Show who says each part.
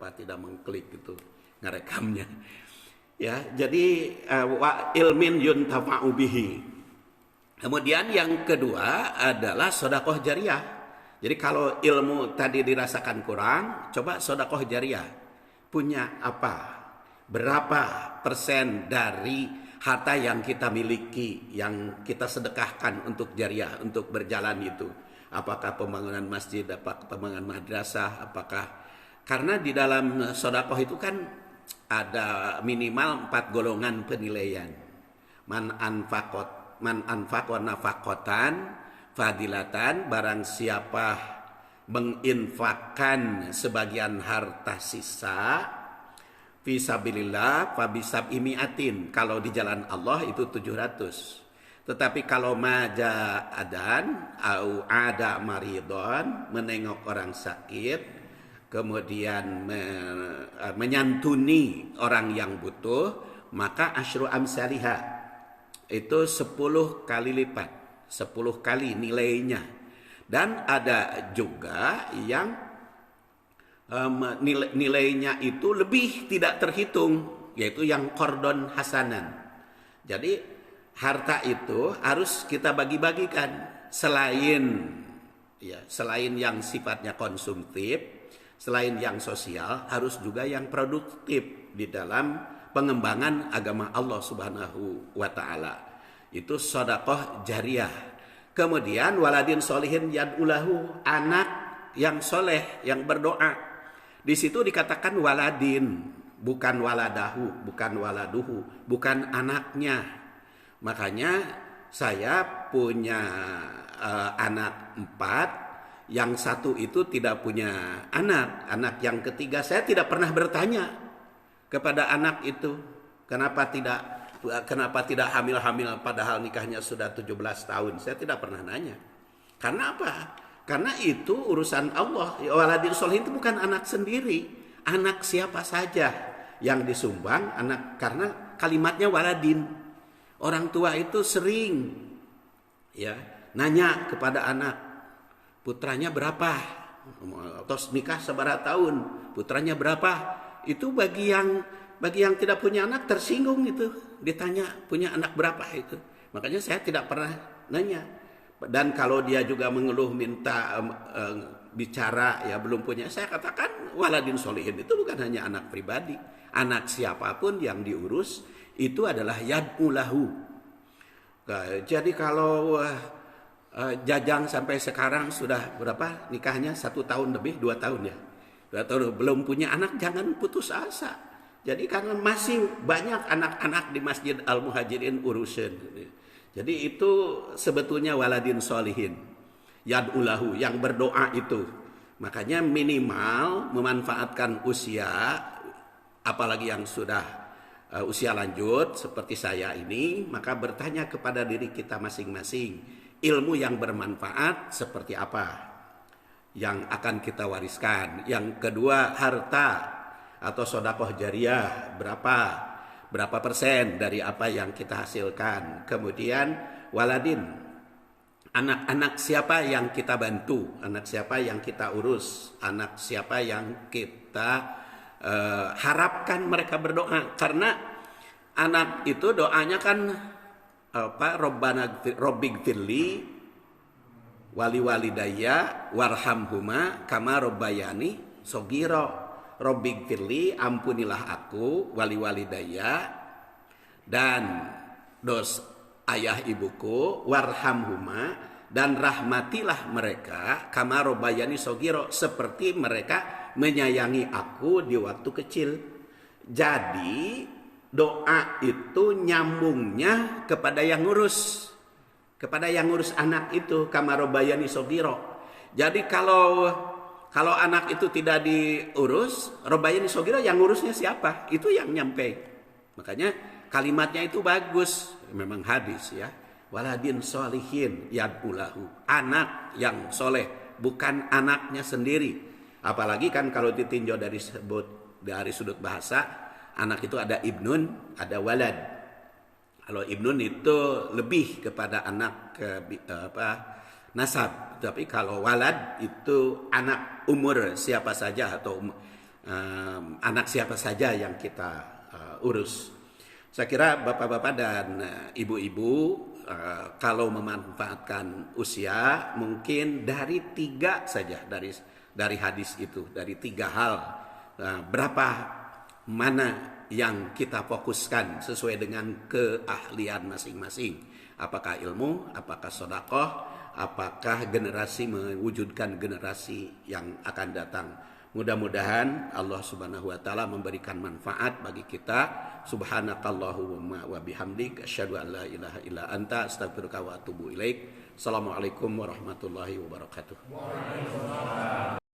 Speaker 1: kenapa tidak mengklik itu ngerekamnya. Ya, jadi wa ilmin yuntafa'u bihi. Kemudian yang kedua adalah sedekah jariah. Jadi kalau ilmu tadi dirasakan kurang, coba sedekah jariah. Punya apa? Berapa persen dari harta yang kita miliki, yang kita sedekahkan untuk jariah, untuk berjalan itu? Apakah pembangunan masjid, apakah pembangunan madrasah, apakah... Karena di dalam sedekah itu kan ada minimal 4 golongan penilaian. Man anfaqo nafakotan fadilatan, barang siapa menginfakkan sebagian harta sisa fisabilillah fabisab imiatin, kalau di jalan Allah itu 700. Tetapi kalau maja adan au ada maridon, menengok orang sakit, kemudian menyantuni orang yang butuh, maka asyru amsalihah, itu 10 kali lipat, 10 kali nilainya. Dan ada juga yang nilainya itu lebih tidak terhitung, yaitu yang kordon hasanan. Jadi harta itu harus kita bagi-bagikan, selain yang sifatnya konsumtif, selain yang sosial, harus juga yang produktif di dalam pengembangan agama Allah Subhanahu wa taala. Itu sedekah jariah. Kemudian waladin solihin yad'ulahu, anak yang soleh yang berdoa. Di situ dikatakan waladin, bukan waladahu, bukan waladuhu, bukan anaknya. Makanya saya punya anak 4, yang satu itu tidak punya anak. Anak yang ketiga saya tidak pernah bertanya kepada anak itu, kenapa tidak hamil-hamil padahal nikahnya sudah 17 tahun. Saya tidak pernah nanya. Karena apa? Karena itu urusan Allah. Waladin sholihin itu bukan anak sendiri. Anak siapa saja yang disumbang anak, karena kalimatnya waladin. Orang tua itu sering nanya kepada anak, putranya berapa? Terus nikah seberapa tahun? Putranya berapa? Itu bagi yang tidak punya anak tersinggung itu, ditanya punya anak berapa itu. Makanya saya tidak pernah nanya. Dan kalau dia juga mengeluh minta bicara belum punya, saya katakan waladin sholihin itu bukan hanya anak pribadi. Anak siapapun yang diurus itu adalah yad'ulahu. Jadi kalau Jajang sampai sekarang sudah berapa nikahnya? 1 tahun lebih, 2 tahun ya. 2 tahun belum punya anak, jangan putus asa. Jadi karena masih banyak anak-anak di Masjid Al-Muhajirin urusan. Jadi itu sebetulnya waladin sholihin. Yad'ulahu, yang berdoa itu. Makanya minimal memanfaatkan usia, apalagi yang sudah usia lanjut seperti saya ini, maka bertanya kepada diri kita masing-masing, ilmu yang bermanfaat seperti apa yang akan kita wariskan. Yang kedua, harta atau sedekah jariah berapa persen dari apa yang kita hasilkan. Kemudian waladin, anak-anak siapa yang kita bantu, anak siapa yang kita urus, anak siapa yang kita harapkan mereka berdoa. Karena anak itu doanya kan Robbigfirli wali walidayya warhamhuma kama robbayani sogiro. Robbigfirli, ampunilah aku, wali walidayya, dan ayah ibuku, warhamhuma, dan rahmatilah mereka, kama robbayani sogiro, seperti mereka menyayangi aku di waktu kecil. Jadi doa itu nyambungnya kepada yang ngurus, anak itu, kama robbayani sogiro. Jadi kalau anak itu tidak diurus, robbayani sogiro, yang ngurusnya siapa? Itu yang nyampe. Makanya kalimatnya itu bagus, memang hadis ya. Waladin sholihin yad'ulahu, anak yang soleh, bukan anaknya sendiri. Apalagi kan kalau ditinjau dari sudut bahasa, anak itu ada ibnun, ada walad. Kalau ibnun itu lebih kepada anak nasab. Tapi kalau walad itu anak umur siapa saja, atau anak siapa saja yang kita urus. Saya kira bapak-bapak dan ibu-ibu kalau memanfaatkan usia mungkin dari 3 saja, dari hadis itu, dari 3 hal. Berapa mana yang kita fokuskan sesuai dengan keahlian masing-masing. Apakah ilmu, apakah sedekah, apakah generasi mewujudkan generasi yang akan datang. Mudah-mudahan Allah Subhanahu wa taala memberikan manfaat bagi kita. Subhanakallahumma wa bihamdik asyhadu an la ilaha illa anta astaghfiruka wa atubu ilaik. Assalamualaikum warahmatullahi wabarakatuh.